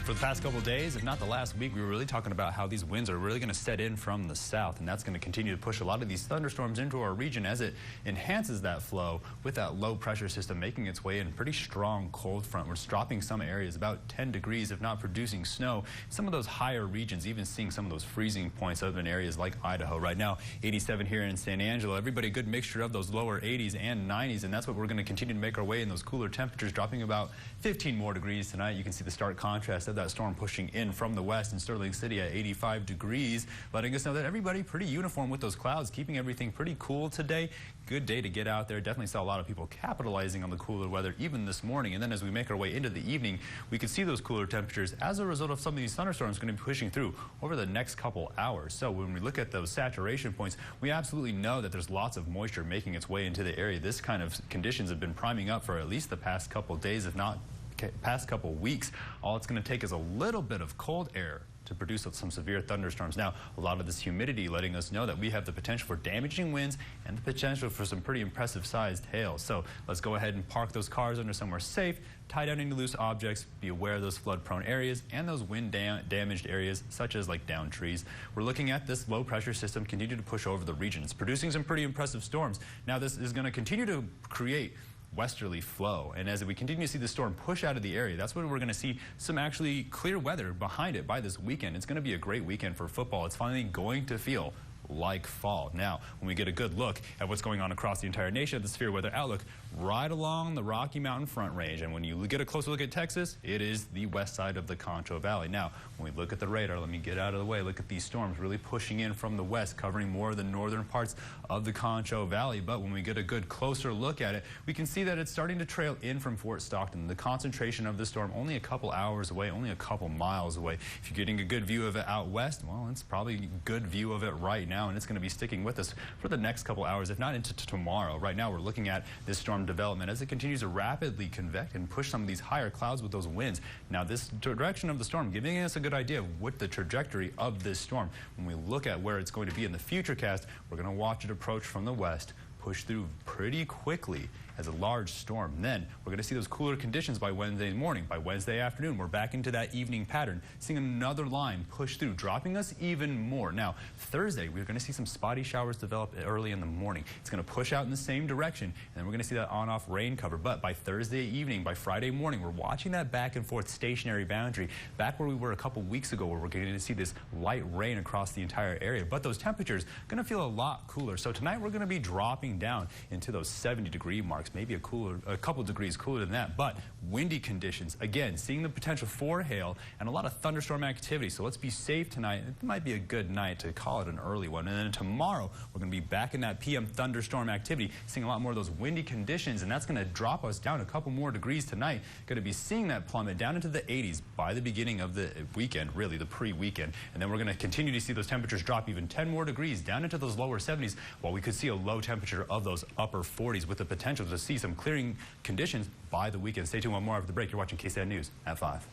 For the past couple of days, if not the last week, we were really talking about how these winds are really going to set in from the south, and that's going to continue to push a lot of these thunderstorms into our region as it enhances that flow with that low pressure system making its way in. Pretty strong cold front. We're dropping some areas about 10 degrees, if not producing snow. Some of those higher regions, even seeing some of those freezing points up in areas like Idaho. Right now, 87 here in San Angelo. Everybody, a good mixture of those lower 80s and 90s, and that's what we're going to continue to make our way in those cooler temperatures, dropping about 15 more degrees tonight. You can see the stark contrast of that storm pushing in from the west in Sterling City at 85 degrees, letting us know that everybody pretty uniform with those clouds, keeping everything pretty cool today. Good day to get out there. Definitely saw a lot of people capitalizing on the cooler weather even this morning. And then as we make our way into the evening, we could see those cooler temperatures as a result of some of these thunderstorms going to be pushing through over the next couple hours. So when we look at those saturation points, we absolutely know that there's lots of moisture making its way into the area. This kind of conditions have been priming up for at least the past couple days, if not past couple weeks. All it's going to take is a little bit of cold air to produce some severe thunderstorms. Now, a lot of this humidity letting us know that we have the potential for damaging winds and the potential for some pretty impressive sized hail. So let's go ahead and park those cars under somewhere safe, tie down any loose objects, be aware of those flood prone areas and those wind damaged areas such as like downed trees. We're looking at this low pressure system continue to push over the region. It's producing some pretty impressive storms. Now this is going to continue to create westerly flow, and as we continue to see the storm push out of the area, that's when we're going to see some actually clear weather behind it by this weekend. It's going to be a great weekend for football. It's finally going to feel like fall. Now, when we get a good look at what's going on across the entire nation, the severe weather outlook right along the Rocky Mountain Front Range, and when you get a closer look at Texas, it is the west side of the Concho Valley. Now, when we look at the radar, let me get out of the way, look at these storms really pushing in from the west, covering more of the northern parts of the Concho Valley. But when we get a good closer look at it, we can see that it's starting to trail in from Fort Stockton. The concentration of the storm only a couple hours away, only a couple miles away. If you're getting a good view of it out west, well, it's probably a good view of it right now, and it's going to be sticking with us for the next couple hours, if not into tomorrow. Right now, we're looking at this storm development as it continues to rapidly convect and push some of these higher clouds with those winds. Now, this direction of the storm giving us a good idea of what the trajectory of this storm. When we look at where it's going to be in the futurecast, we're going to watch it approach from the west, push through pretty quickly as a large storm. Then we're going to see those cooler conditions by Wednesday morning. By Wednesday afternoon, we're back into that evening pattern, seeing another line push through, dropping us even more. Now, Thursday, we're going to see some spotty showers develop early in the morning. It's going to push out in the same direction, and then we're going to see that on-off rain cover. But by Thursday evening, by Friday morning, we're watching that back and forth stationary boundary, back where we were a couple weeks ago, where we're going to see this light rain across the entire area. But those temperatures are going to feel a lot cooler. So tonight, we're going to be dropping down into those 70-degree marks, maybe a couple degrees cooler than that, but windy conditions. Again, seeing the potential for hail and a lot of thunderstorm activity. So let's be safe tonight. It might be a good night to call it an early one. And then tomorrow, we're going to be back in that PM thunderstorm activity, seeing a lot more of those windy conditions, and that's going to drop us down a couple more degrees tonight. Going to be seeing that plummet down into the 80s by the beginning of the weekend, really the pre-weekend. And then we're going to continue to see those temperatures drop even 10 more degrees down into those lower 70s, while we could see a low temperature of those upper 40s with the potential to see some clearing conditions by the weekend. Stay tuned, one more after the break. You're watching KSAN News at 5.